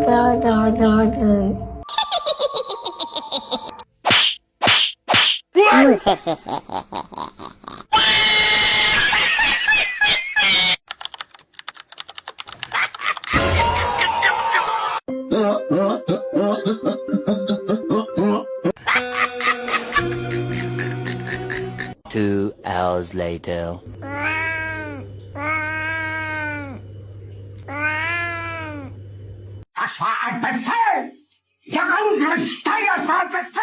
2 hours later. Das war ein Befehl! Der Angriff Steiners war ein Befehl!